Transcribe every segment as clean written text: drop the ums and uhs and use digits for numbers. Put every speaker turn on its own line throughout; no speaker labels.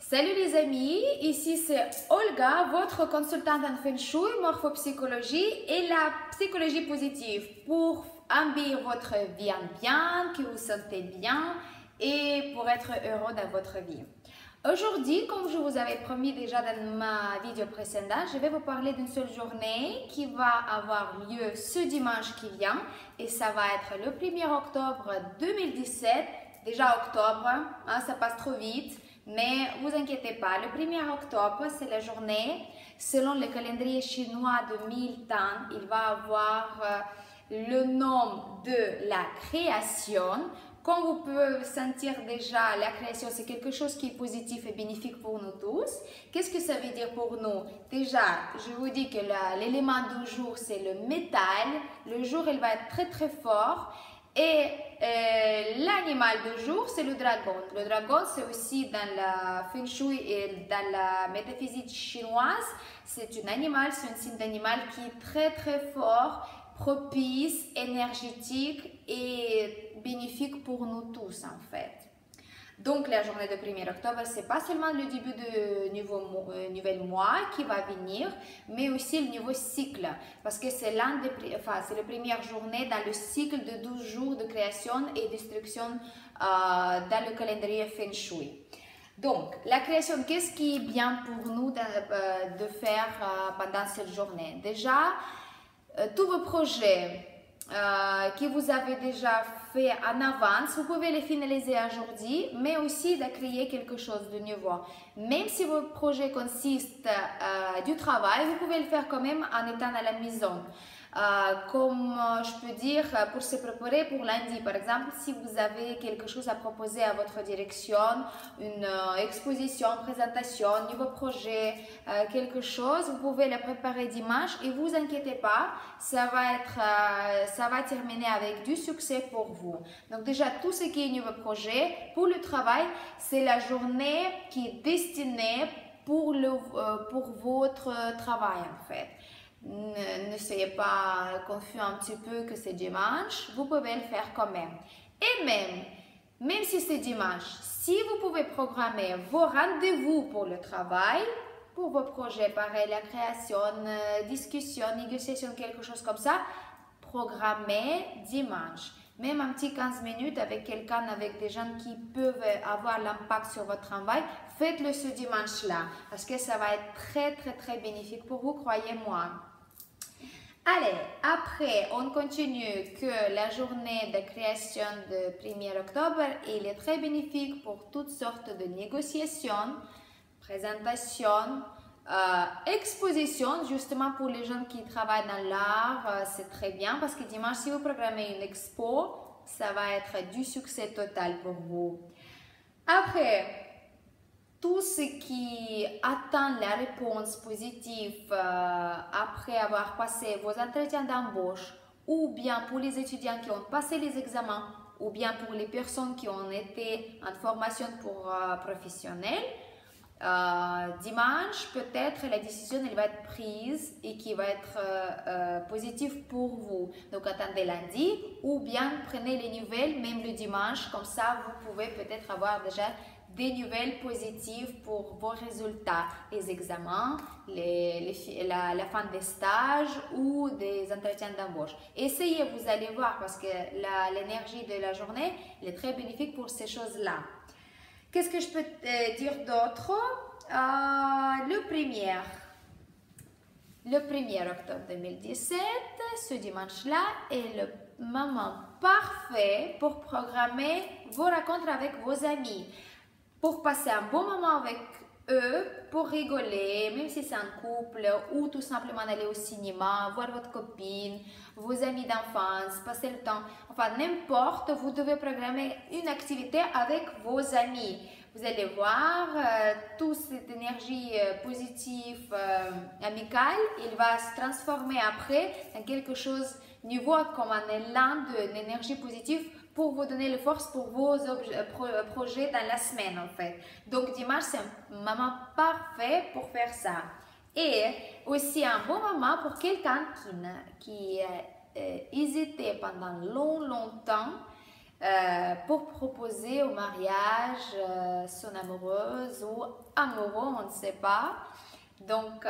Salut les amis, ici c'est Olga, votre consultante en Feng Shui, morphopsychologie et la psychologie positive pour embellir votre vie en bien, que vous sentez bien et pour être heureux dans votre vie. Aujourd'hui, comme je vous avais promis déjà dans ma vidéo précédente, je vais vous parler d'une seule journée qui va avoir lieu ce dimanche qui vient et ça va être le 1er octobre 2017. Déjà octobre, hein, ça passe trop vite. Mais vous inquiétez pas, le 1er octobre, c'est la journée, selon le calendrier chinois de 1000 temps, il va avoir le nom de la création. Comme vous pouvez sentir déjà, la création, c'est quelque chose qui est positif et bénéfique pour nous tous. Qu'est-ce que ça veut dire pour nous? Déjà, je vous dis que l'élément du jour, c'est le métal. Le jour, il va être très très fort. Et l'animal du jour, c'est le dragon. Le dragon, c'est aussi dans la Feng Shui et dans la métaphysique chinoise, c'est un animal, c'est un signe d'animal qui est très très fort, propice, énergétique et bénéfique pour nous tous en fait. Donc la journée du 1er octobre, c'est pas seulement le début du nouvel mois qui va venir, mais aussi le nouveau cycle, parce que c'est la première journée dans le cycle de 12 jours de création et destruction dans le calendrier Feng Shui. Donc, la création, qu'est-ce qui est bien pour nous de faire pendant cette journée? Déjà, tous vos projets que vous avez déjà fait en avance, vous pouvez les finaliser aujourd'hui, mais aussi de créer quelque chose de nouveau. Même si votre projet consiste du travail, vous pouvez le faire quand même en étant à la maison. Comme je peux dire, pour se préparer pour lundi, par exemple, si vous avez quelque chose à proposer à votre direction, une exposition, présentation, nouveau projet, quelque chose, vous pouvez le préparer dimanche et vous inquiétez pas, ça va terminer avec du succès pour vous. Donc déjà, tout ce qui est nouveau projet, pour le travail, c'est la journée qui est destinée pour votre travail en fait. Ne soyez pas confus un petit peu que c'est dimanche, vous pouvez le faire quand même. Et même si c'est dimanche, si vous pouvez programmer vos rendez-vous pour le travail, pour vos projets, pareil, la création, discussion, négociation, quelque chose comme ça, programmez dimanche. Même un petit 15 minutes avec quelqu'un, avec des gens qui peuvent avoir l'impact sur votre travail, faites-le ce dimanche-là parce que ça va être très, très, très bénéfique pour vous, croyez-moi. Allez, après, on continue que la journée de création du 1er octobre, il est très bénéfique pour toutes sortes de négociations, présentations, exposition, justement pour les gens qui travaillent dans l'art, c'est très bien parce que dimanche, si vous programmez une expo, ça va être du succès total pour vous. Après, tout ce qui attend la réponse positive après avoir passé vos entretiens d'embauche ou bien pour les étudiants qui ont passé les examens ou bien pour les personnes qui ont été en formation pour professionnels, dimanche, peut-être la décision elle va être prise et qui va être positive pour vous. Donc attendez lundi ou bien prenez les nouvelles même le dimanche, comme ça vous pouvez peut-être avoir déjà des nouvelles positives pour vos résultats, les examens, la fin des stages ou des entretiens d'embauche. Essayez, vous allez voir parce que l'énergie de la journée elle est très bénéfique pour ces choses-là. Qu'est-ce que je peux dire d'autre? Le 1er octobre 2017, ce dimanche-là est le moment parfait pour programmer vos rencontres avec vos amis, pour passer un bon moment avec eux, pour rigoler, même si c'est un couple, ou tout simplement aller au cinéma, voir votre copine, vos amis d'enfance, passer le temps, enfin n'importe, vous devez programmer une activité avec vos amis. Vous allez voir, toute cette énergie positive, amicale, il va se transformer après en quelque chose de nouveau, comme un élan d'énergie positive pour vous donner la force pour vos projets dans la semaine en fait. Donc dimanche, c'est un moment parfait pour faire ça. Et aussi un bon moment pour quelqu'un qui hésitait pendant longtemps pour proposer au mariage son amoureuse ou amoureux, on ne sait pas. Donc,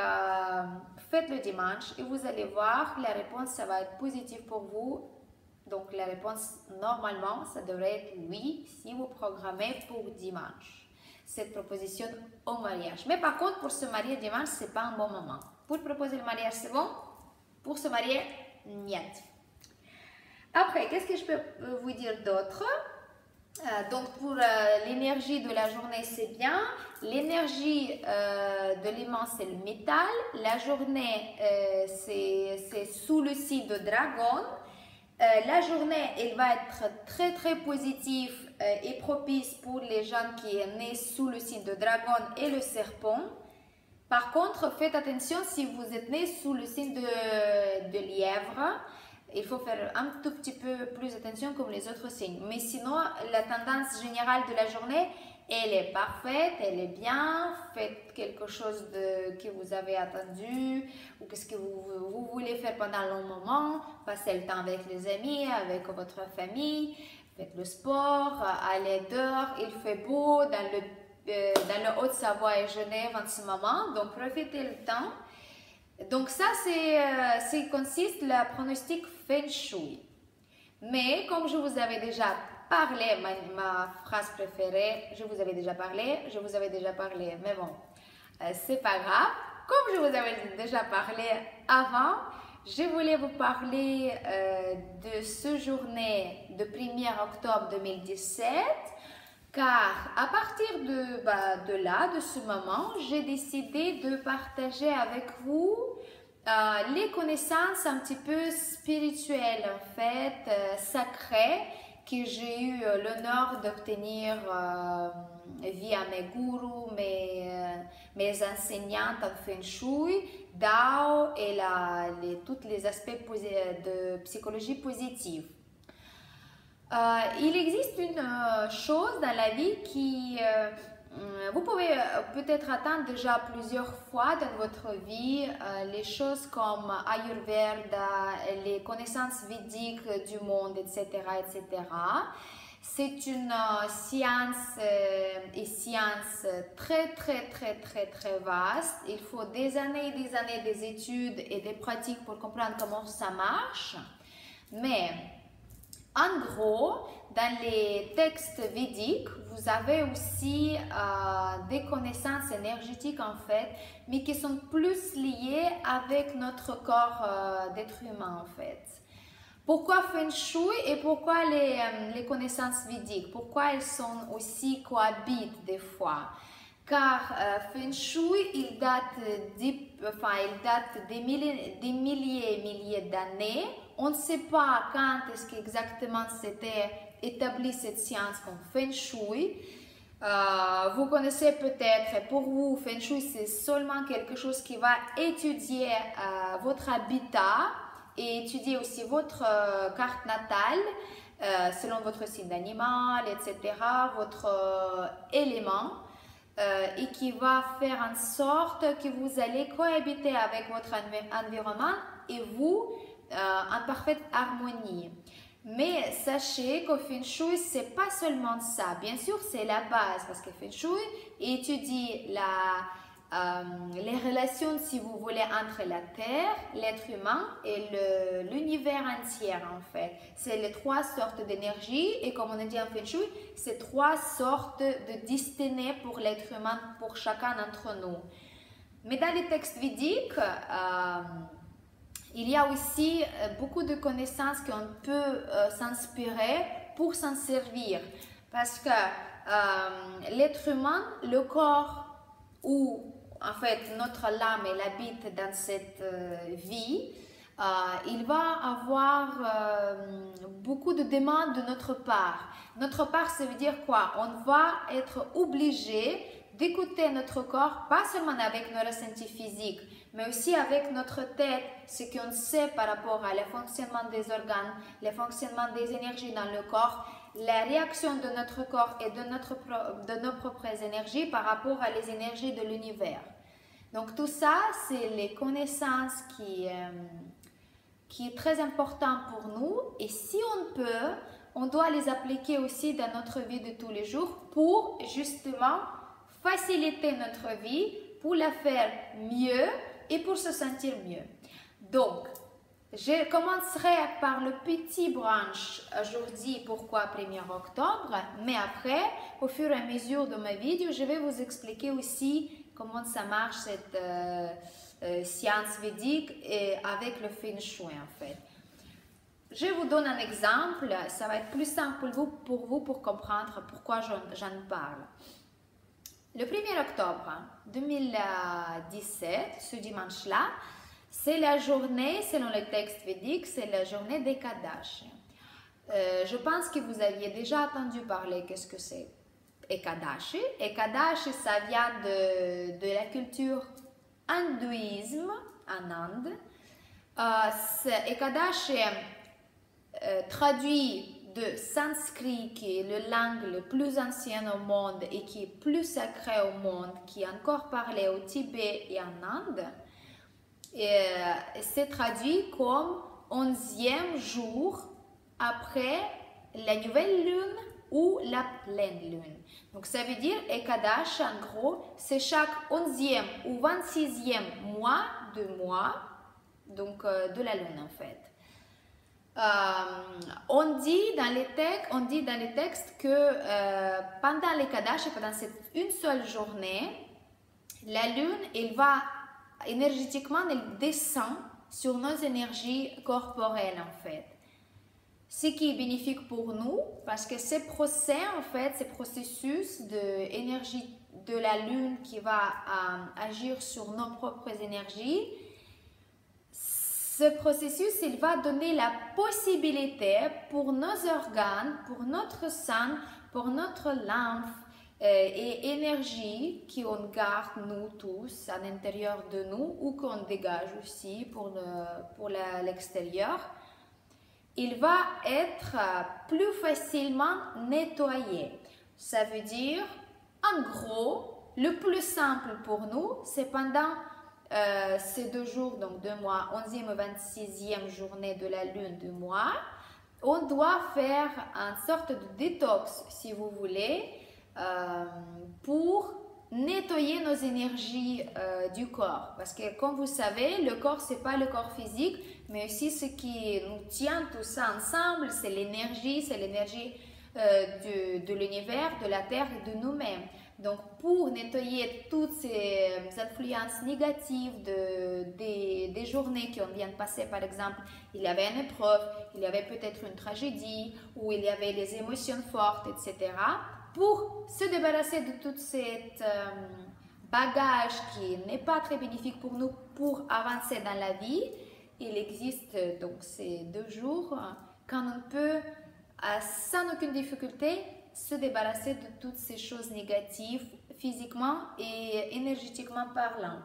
faites le dimanche et vous allez voir, la réponse, ça va être positive pour vous. Donc, la réponse, normalement, ça devrait être oui si vous programmez pour dimanche cette proposition au mariage. Mais par contre, pour se marier dimanche, ce n'est pas un bon moment. Pour proposer le mariage, c'est bon. Pour se marier, niet. Après, qu'est-ce que je peux vous dire d'autre? Donc, pour l'énergie de la journée, c'est bien. L'énergie de l'aimant, c'est le métal. La journée, c'est sous le signe de dragon. La journée, elle va être très très positive et propice pour les gens qui sont nés sous le signe de dragon et le serpent. Par contre, faites attention si vous êtes né sous le signe de lièvre. Il faut faire un tout petit peu plus attention comme les autres signes. Mais sinon, la tendance générale de la journée, elle est parfaite, elle est bien. Faites quelque chose que vous avez attendu ou qu'est-ce que vous voulez faire pendant un long moment. Passez le temps avec les amis, avec votre famille. Faites le sport, allez dehors. Il fait beau dans le Haute-Savoie et Genève en ce moment. Donc, profitez le temps. Donc ça, c'est consiste le pronostic Feng Shui. Mais comme je vous avais déjà parlé, ma phrase préférée, je vous avais déjà parlé, mais bon, c'est pas grave. Comme je vous avais déjà parlé avant, je voulais vous parler de ce journée de 1er octobre 2017. Car à partir de ce moment, j'ai décidé de partager avec vous les connaissances un petit peu spirituelles, en fait, sacrées, que j'ai eu l'honneur d'obtenir via mes gourous, mes enseignantes en Feng Shui, Dao et tous les aspects de psychologie positive. Il existe une chose dans la vie qui vous pouvez peut-être attendre déjà plusieurs fois dans votre vie, les choses comme Ayurveda, les connaissances védiques du monde, etc., etc. C'est une science très vaste. Il faut des années des études et des pratiques pour comprendre comment ça marche. Mais en gros, dans les textes védiques, vous avez aussi des connaissances énergétiques en fait, mais qui sont plus liées avec notre corps d'être humain en fait. Pourquoi Feng Shui et pourquoi les connaissances védiques? Pourquoi elles sont aussi cohabitent des fois? Car Feng Shui, il date des milliers et milliers d'années. On ne sait pas quand est-ce qu'exactement c'était établi cette science comme Feng Shui. Vous connaissez peut-être, pour vous, Feng Shui, c'est seulement quelque chose qui va étudier votre habitat et étudier aussi votre carte natale, selon votre signe d'animal, etc., votre élément. Et qui va faire en sorte que vous allez cohabiter avec votre environnement et vous en parfaite harmonie. Mais sachez que Feng Shui, c'est pas seulement ça. Bien sûr, c'est la base parce que Feng Shui étudie les relations, si vous voulez, entre la Terre, l'être humain et l'univers entier en fait. C'est les trois sortes d'énergie et comme on a dit en Feng Shui, c'est trois sortes de destinées pour l'être humain, pour chacun d'entre nous. Mais dans les textes védiques, il y a aussi beaucoup de connaissances qu'on peut s'inspirer pour s'en servir. Parce que l'être humain, le corps où en fait notre âme elle habite dans cette vie, il va avoir beaucoup de demandes de notre part. Notre part, ça veut dire quoi? On va être obligé d'écouter notre corps, pas seulement avec nos ressentis physiques, mais aussi avec notre tête, ce qu'on sait par rapport à le fonctionnement des organes, le fonctionnement des énergies dans le corps, la réaction de notre corps et de nos propres énergies par rapport à les énergies de l'univers. Donc tout ça, c'est les connaissances qui est très important pour nous. Et si on peut, on doit les appliquer aussi dans notre vie de tous les jours pour justement faciliter notre vie, pour la faire mieux et pour se sentir mieux. Donc, je commencerai par le petit brunch aujourd'hui, pourquoi 1er octobre, mais après, au fur et à mesure de ma vidéo, je vais vous expliquer aussi comment ça marche cette science védique et avec le Feng Shui en fait. Je vous donne un exemple, ça va être plus simple pour vous pour comprendre pourquoi j'en parle. Le 1er octobre 2017, ce dimanche-là, c'est la journée, selon le texte védique, c'est la journée d'Ekadashi. Je pense que vous aviez déjà entendu parler qu'est-ce que c'est Ekadashi. Ekadashi, ça vient de la culture hindouisme en Inde. Ekadashi traduit de sanskrit, qui est la langue la plus ancienne au monde et qui est plus sacrée au monde, qui est encore parlée au Tibet et en Inde. C'est traduit comme 11e jour après la nouvelle lune ou la pleine lune. Donc ça veut dire Ekadash en gros, c'est chaque 11e ou 26e mois donc de la lune en fait. On dit dans les textes que pendant l'Ekadash, pendant cette une seule journée, la lune, elle va énergétiquement, elle descend sur nos énergies corporelles en fait. Ce qui est bénéfique pour nous parce que ces processus de énergie de la lune qui va agir sur nos propres énergies, ce processus, il va donner la possibilité pour nos organes, pour notre sang, pour notre lymphe, et énergie qu'on garde nous tous à l'intérieur de nous ou qu'on dégage aussi pour l'extérieur, il va être plus facilement nettoyé. Ça veut dire, en gros, le plus simple pour nous, c'est pendant ces 2 jours, donc 2 mois, 11e et 26e journée de la lune du mois, on doit faire une sorte de détox, si vous voulez, pour nettoyer nos énergies du corps. Parce que comme vous savez, le corps, ce n'est pas le corps physique, mais aussi ce qui nous tient tout ça ensemble, c'est l'énergie de l'univers, de la Terre et de nous-mêmes. Donc, pour nettoyer toutes ces influences négatives des journées qu'on vient de passer, par exemple, il y avait une épreuve, il y avait peut-être une tragédie, ou il y avait des émotions fortes, etc., pour se débarrasser de tout cet bagage qui n'est pas très bénéfique pour nous pour avancer dans la vie, il existe donc ces 2 jours quand on peut, sans aucune difficulté, se débarrasser de toutes ces choses négatives physiquement et énergétiquement parlant.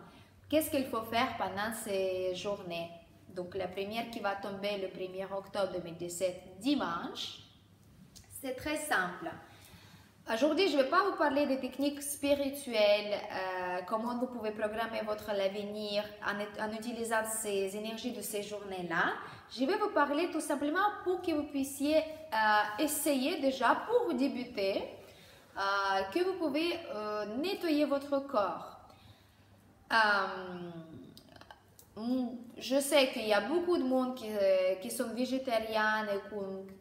Qu'est-ce qu'il faut faire pendant ces journées? Donc la première qui va tomber le 1er octobre 2017, dimanche, c'est très simple. Aujourd'hui, je ne vais pas vous parler des techniques spirituelles, comment vous pouvez programmer votre avenir en utilisant ces énergies de ces journées-là. Je vais vous parler tout simplement pour que vous puissiez essayer déjà, pour débuter, que vous pouvez nettoyer votre corps. Je sais qu'il y a beaucoup de monde qui sont végétariens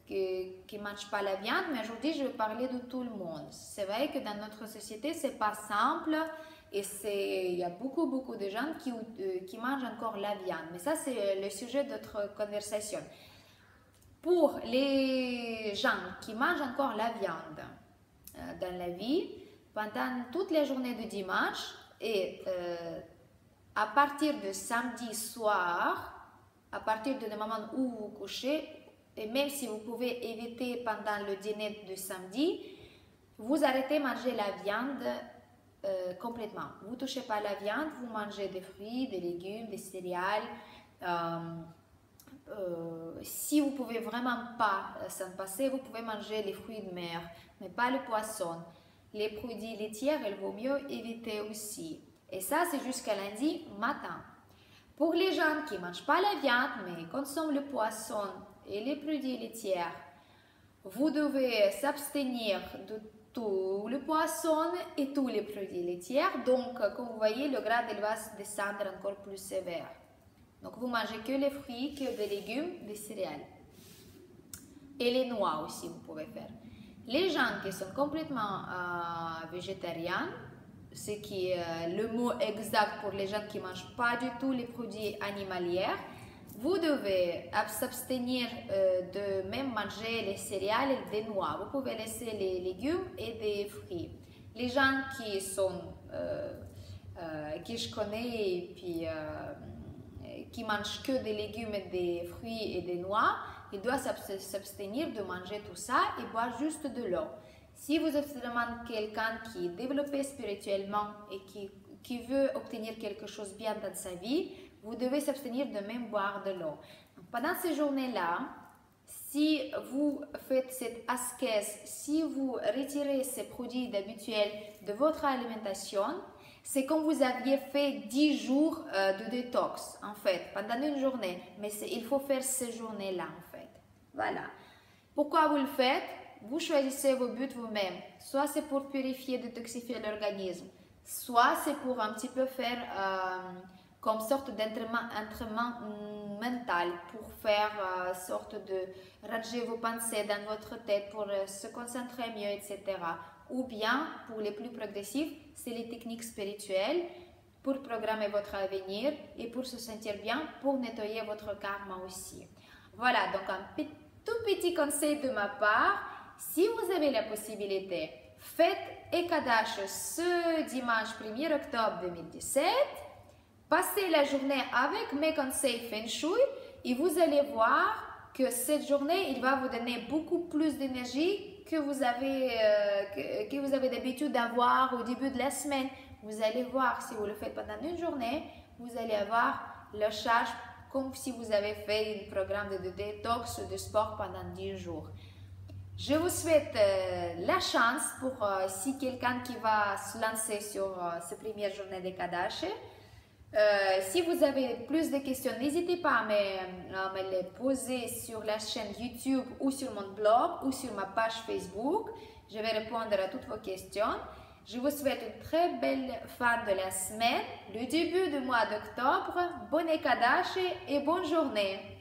et qui ne mangent pas la viande, mais aujourd'hui je vais parler de tout le monde. C'est vrai que dans notre société, ce n'est pas simple et il y a beaucoup de gens qui mangent encore la viande. Mais ça, c'est le sujet de notre conversation. Pour les gens qui mangent encore la viande dans la vie, pendant toute la journée de dimanche et à partir de samedi soir, à partir du moment où vous couchez, et même si vous pouvez éviter pendant le dîner de samedi, vous arrêtez de manger la viande complètement. Vous ne touchez pas la viande, vous mangez des fruits, des légumes, des céréales. Si vous ne pouvez vraiment pas s'en passer, vous pouvez manger les fruits de mer, mais pas le poisson. Les produits laitiers, il vaut mieux éviter aussi. Et ça, c'est jusqu'à lundi matin. Pour les gens qui ne mangent pas la viande, mais consomment le poisson et les produits laitiers, Vous devez s'abstenir de tout le poisson et tous les produits laitiers. Donc, comme vous voyez, le gras il va descendre encore plus sévère. Donc, vous mangez que les fruits, que des légumes, des céréales. Et les noix aussi, vous pouvez faire. Les gens qui sont complètement végétariens, ce qui est le mot exact pour les gens qui ne mangent pas du tout les produits animaliers, vous devez s'abstenir de même manger les céréales et des noix. Vous pouvez laisser les légumes et des fruits. Les gens qui sont, qui je connais et puis qui mangent que des légumes, et des fruits et des noix, ils doivent s'abstenir de manger tout ça et boire juste de l'eau. Si vous êtes vraiment quelqu'un qui est développé spirituellement et qui veut obtenir quelque chose bien dans sa vie, vous devez s'abstenir de même boire de l'eau. Pendant ces journées-là, si vous faites cette ascèse, si vous retirez ces produits habituels de votre alimentation, c'est comme vous aviez fait 10 jours de détox, en fait, pendant une journée. Mais il faut faire ces journées-là, en fait. Voilà. Pourquoi vous le faites? Vous choisissez vos buts vous-même. Soit c'est pour purifier, détoxifier l'organisme, soit c'est pour un petit peu faire comme sorte d'entraînement mental, pour faire sorte de ranger vos pensées dans votre tête, pour se concentrer mieux, etc. Ou bien, pour les plus progressifs, c'est les techniques spirituelles pour programmer votre avenir et pour se sentir bien, pour nettoyer votre karma aussi. Voilà, donc un tout petit conseil de ma part. Si vous avez la possibilité, faites Ekadash ce dimanche 1er octobre 2017. Passez la journée avec mes conseils Feng Shui et vous allez voir que cette journée, il va vous donner beaucoup plus d'énergie que vous avez d'habitude d'avoir au début de la semaine. Vous allez voir, si vous le faites pendant une journée, vous allez avoir la charge comme si vous avez fait un programme de détox ou de sport pendant 10 jours. Je vous souhaite la chance pour si quelqu'un qui va se lancer sur cette première journée de Kadash. Si vous avez plus de questions, n'hésitez pas à me les poser sur la chaîne YouTube ou sur mon blog ou sur ma page Facebook. Je vais répondre à toutes vos questions. Je vous souhaite une très belle fin de la semaine, le début du mois d'octobre. Bon Ekadash et bonne journée!